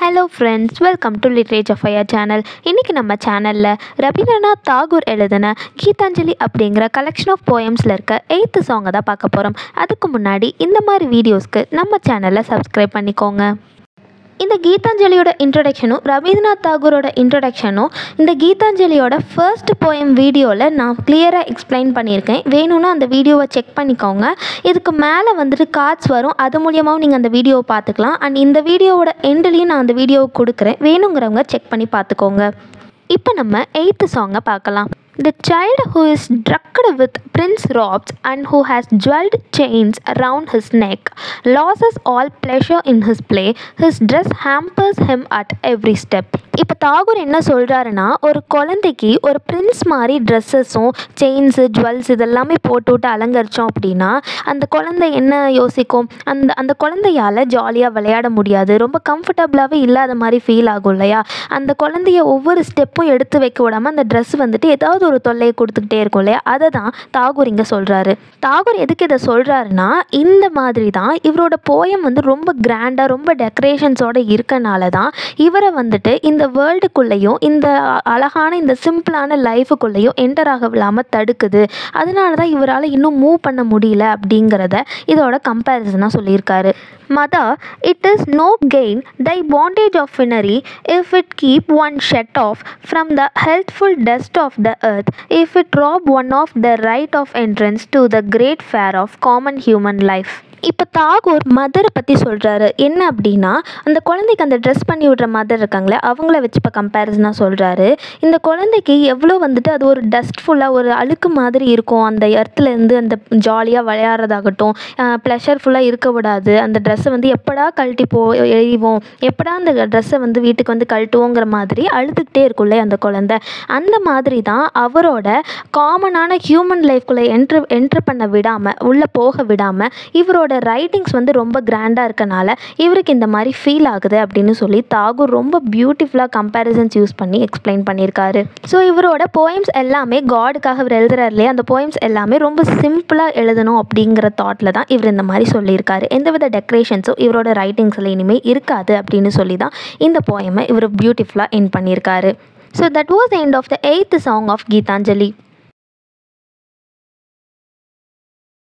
Hello friends, welcome to literature fire channel. இன்றைக்கி நம்ம சேனலில் ரவீந்திரநாத் தாகூர் எழுதின கீதாஞ்சலி அப்படிங்கிற கலெக்ஷன் ஆஃப் போயம்ஸில் இருக்க 8th சாங்கை தான் பார்க்க போகிறோம். அதுக்கு முன்னாடி இந்த மாதிரி வீடியோஸ்க்கு நம்ம சேனலை சப்ஸ்கிரைப் பண்ணிக்கோங்க. இந்த கீதாஞ்சலியோட இன்ட்ரடக்ஷனும் ரவீந்திரநாத் தாகூரோட இன்ட்ரடக்ஷனும் இந்த கீதாஞ்சலியோட ஃபர்ஸ்ட் போயம் வீடியோவில் நான் கிளியராக எக்ஸ்பிளைன் பண்ணியிருக்கேன். வேணும்னா அந்த வீடியோவை செக் பண்ணிக்கோங்க. இதுக்கு மேலே வந்துட்டு கார்ட்ஸ் வரும், அது மூலியமாகவும் நீங்கள் அந்த வீடியோவை பார்த்துக்கலாம். அண்ட் இந்த வீடியோவோட எண்ட்லேயும் நான் அந்த வீடியோவை கொடுக்குறேன், வேணுங்கிறவங்க செக் பண்ணி பார்த்துக்கோங்க. இப்போ நம்ம 8th சாங்கை பார்க்கலாம். The child who is drugged with prince robes and who has jeweled chains around his neck loses all pleasure in his play. His dress hampers him at every step. இப்போ தாகூர் என்ன சொல்கிறாருன்னா, ஒரு குழந்தைக்கு ஒரு பிரின்ஸ் மாதிரி ட்ரெஸ்ஸஸும் chains jewels இதெல்லாமே போட்டு விட்டு அலங்கரித்தோம் அப்படின்னா அந்த குழந்தை என்ன யோசிக்கும்? அந்த குழந்தையால் ஜாலியாக விளையாட முடியாது, ரொம்ப கம்ஃபர்டபுளாகவே இல்லாத மாதிரி ஃபீல் ஆகும் இல்லையா? அந்த குழந்தைய ஒவ்வொரு ஸ்டெப்பும் எடுத்து வைக்க விடாமல் அந்த ட்ரெஸ் வந்துட்டு ஏதாவது ஒரு தொல்லையை கொடுத்துக்கிட்டே இருக்கும் இல்லையா? அதை தான் தாகூர் இங்கே சொல்கிறாரு. தாகூர் எதுக்கு இதை சொல்கிறாருன்னா, இந்த மாதிரி தான் இவரோட போயம் வந்து ரொம்ப கிராண்டாக ரொம்ப டெக்கரேஷன்ஸோடு இருக்கனால தான் இவரை வந்துட்டு இந்த வேர்ல்டுக்குள்ளேயும் இந்த அழகான இந்த சிம்பிளான லைஃபுக்குள்ளேயும் என்டர் ஆக விடாமல் தடுக்குது. அதனால தான் இவரால் இன்னும் மூவ் பண்ண முடியல அப்படிங்கிறத இதோட கம்பேரிசனாக சொல்லியிருக்காரு. Mother, it is no gain thy bondage of finery if it keep one shut off from the healthful dust of the earth, if it rob one of the right of entrance to the great fair of common human life. இப்போ தாகூர் மதரை பற்றி சொல்கிறாரு. என்ன அப்படின்னா, அந்த குழந்தைக்கு அந்த dress பண்ணி விடுற மதர் இருக்காங்களே அவங்கள வச்சு இப்போ கம்பேரிசனாக சொல்கிறாரு. இந்த குழந்தைக்கு எவ்வளோ வந்துட்டு அது ஒரு டஸ்ட்ஃபுல்லாக ஒரு அழுக்கு மாதிரி இருக்கும், அந்த எர்த்துலேருந்து அந்த ஜாலியாக விளையாடுறதாகட்டும் ப்ளஷர்ஃபுல்லாக இருக்க விடாது. அந்த ட்ரெஸ்ஸை வந்து எப்படா கழட்டி எறிவோம், எப்படா அந்த ட்ரெஸ்ஸை வந்து வீட்டுக்கு வந்து கழட்டுவோங்கிற மாதிரி அழுதுகிட்டே இருக்கும்ல அந்த குழந்தை. அந்த மாதிரி தான் அவரோட காமனான ஹியூமன் லைஃப்குள்ளே என்ட்ரு பண்ண விடாமல், உள்ளே போக விடாமல் இவரோட ரைட்டிங்ஸ் வந்து ரொம்ப கிராண்டாக இருக்கனால இவருக்கு இந்த மாதிரி ஃபீல் ஆகுது அப்படின்னு சொல்லி தாகூர் ரொம்ப பியூட்டிஃபுல்லாக கம்பேரிசன்ஸ் யூஸ் பண்ணி எக்ஸ்பிளைன் பண்ணியிருக்காரு. ஸோ இவரோட போயம்ஸ் எல்லாமே காடுக்காக இவர் எழுதுறாரு இல்லையா, அந்த போயம்ஸ் எல்லாமே ரொம்ப சிம்பிளாக எழுதணும் அப்படிங்கிற தாட்டில் தான் இவர் இந்த மாதிரி சொல்லியிருக்காரு. எந்தவித டெக்கரேஷன்ஸும் இவரோட ரைட்டிங்ஸில் இனிமேல் இருக்காது அப்படின்னு சொல்லி தான் இந்த போயமை இவர் பியூட்டிஃபுல்லாக எண்ட் பண்ணியிருக்காரு. So that was the end of the 8th song of Geetanjali.